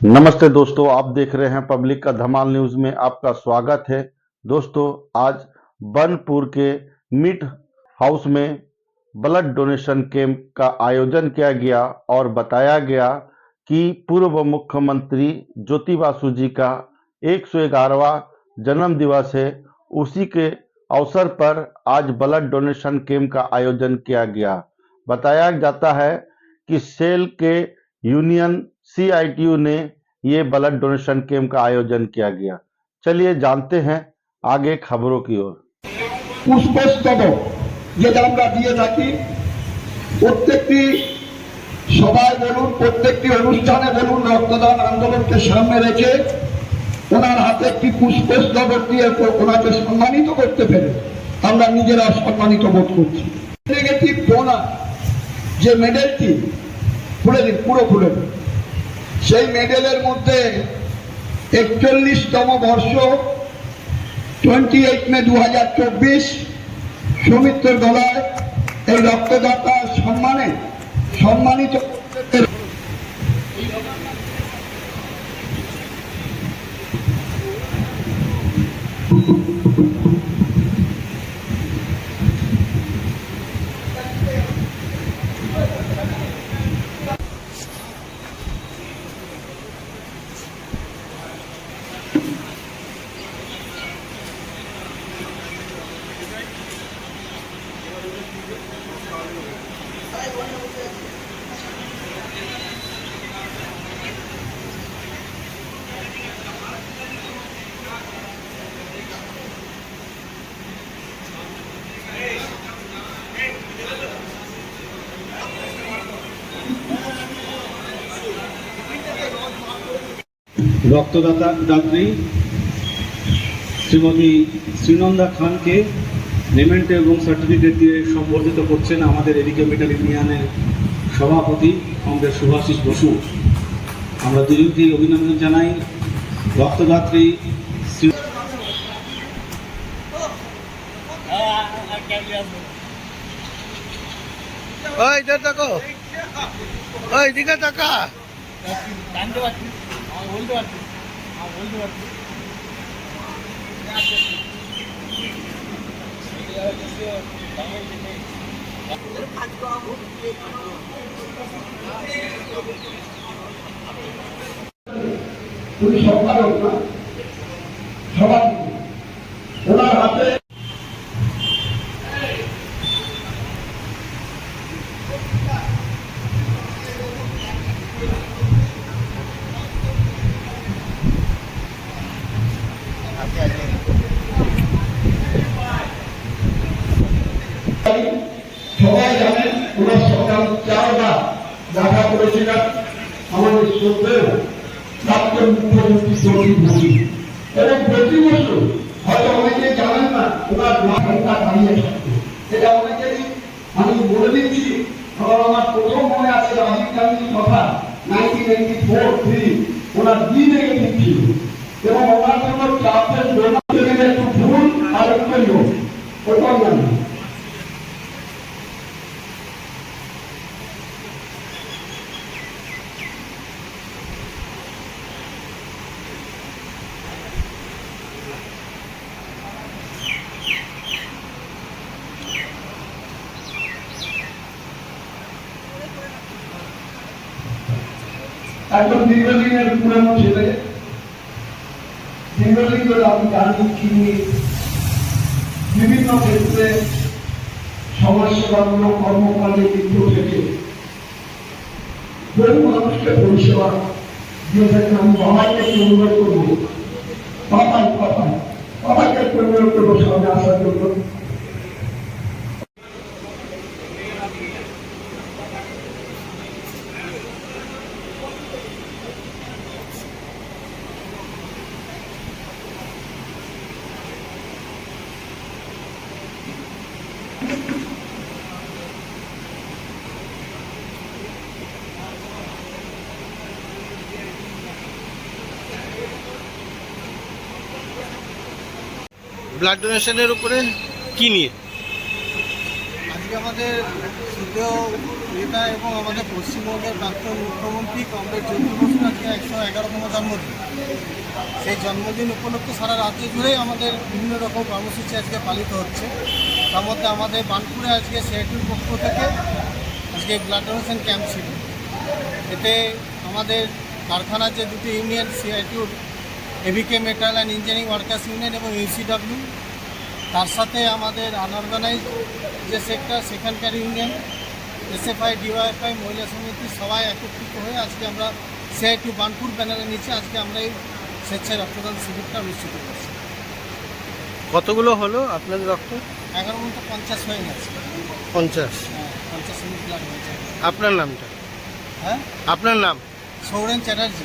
नमस्ते दोस्तों, आप देख रहे हैं पब्लिक का धमाल न्यूज में आपका स्वागत है। दोस्तों, आज बनपुर के मीट हाउस में ब्लड डोनेशन कैंप का आयोजन किया गया और बताया गया कि पूर्व मुख्यमंत्री ज्योति बासु जी का 111वां जन्म दिवस है। उसी के अवसर पर आज ब्लड डोनेशन कैंप का आयोजन किया गया। बताया जाता है कि सेल के यूनियन सीआईटीयू ने ये ब्लड डोनेशन कैंप का आयोजन किया गया। चलिए जानते हैं आगे खबरों की ओर। পুষ্পস্তবক যেটা আমরা দিয়ে থাকি প্রত্যেকটি সভায় বলুন, প্রত্যেকটি অনুষ্ঠানে বলুন, রক্তদান আন্দোলনকে সামনে রেখে ওনার হাতে একটি পুষ্পস্তবক দিয়ে ওনাকে সম্মানিত করতে পেরে আমরা নিজেরা সম্মানিত বোধ করছি। নেগেটিভ ডোনার যে মেডেলটি খুলে দিন, পুরো খুলে দিন। সেই মেডেলের মধ্যে 41তম বর্ষ 28 মে 2024 সৌমিত্র দলায় এই রক্তদাতা সম্মানে সম্মানিত রক্তদাতা দাত্রী শ্রীমতী শ্রীনন্দা খানকে মেমেন্টো এবং সার্টিফিকেট দিয়ে সম্বর্ধিত করছেন আমাদের এদিকে মেটাল ইউনিয়নের সভাপতি আমাদের শুভাশিস বসু। আমরা দুজনকে অভিনন্দন জানাই। রক্তদাত্রী সম্পাদক না সভাপতি ওনার হাতে সবাই জানেন ওনার সকাল 4বার দেখা করেছিলেন আমাদের শ্রদ্ধেয় প্রাক্তন মুখ্যমন্ত্রী জ্যোতি বাসু। এবং প্রতি বছর হয়তো অনেকে জানেন না ওনার ঘন্টা দাঁড়িয়ে থাকতো। এটা অনেকেরই আমি বলে দিচ্ছি, কারণ আমার প্রথম মনে আছে রাজীব গান্ধীর কথা 1994-3 ওনার বি নেগেটিভ ছিল এবং ওনার জন্য চাপের ডোনার একটু ভুল আর একটু লোক ওটাও জানি। একজন দীর্ঘদিনের পুরানো ছেলে, দীর্ঘদিন ধরে আমি রাজনীতি নিয়ে বিভিন্ন ক্ষেত্রে সমাজসেবামূলক কর্মকাণ্ডে লিপ্ত থেকে বহু মানুষকে পরিষেবা দিয়ে থাকেন। আমি সবাইকে অনুরোধ করবো, সবাইকে অনুরোধ করবো সামনে আসার জন্য। ব্লাড ডোনেশনের উপরে কি নিয়ে আজকে আমাদের শ্রদ্ধেয় নেতা এবং আমাদের পশ্চিমবঙ্গের প্রাক্তন মুখ্যমন্ত্রী কমরেড জ্যোতি বসুর আজকে 111তম জন্মদিন। সেই জন্মদিন উপলক্ষে সারা রাজ্য জুড়েই আমাদের বিভিন্ন রকম কর্মসূচি আজকে পালিত হচ্ছে। তার মধ্যে আমাদের বার্নপুরে আজকে সিআইটির পক্ষ থেকে আজকে ব্লাড ডোনেশন ক্যাম্প ছিল। এতে আমাদের কারখানার যে দুটি ইউনিয়ন, সিআইটিউর AVK metal and engineering workers union এবং ইউসিডব্লিউ, তার সাথে আমাদের আনঅর্গানাইজ যে সেক্টর সেখানকার ইউনিয়ন, এসএফআই, ডিওয়াইএফআই, মহিলা সমিতি সবাই একত্রিত হয়ে আজকে আমরা সিআইটি বার্নপুর ব্যানারের নিচে আজকে আমরা এই স্বেচ্ছায় রক্তদান শিবিরটা অনুষ্ঠিত করছি। কতগুলো হলো আপনাদের রক্ত? 11 মতো 50 হয়ে গেছে। 50। হ্যাঁ, 50 ইউনিট ব্লাড হয়েছে। আপনার নামটা? হ্যাঁ, আপনার নাম? সৌরেন চ্যাটার্জি।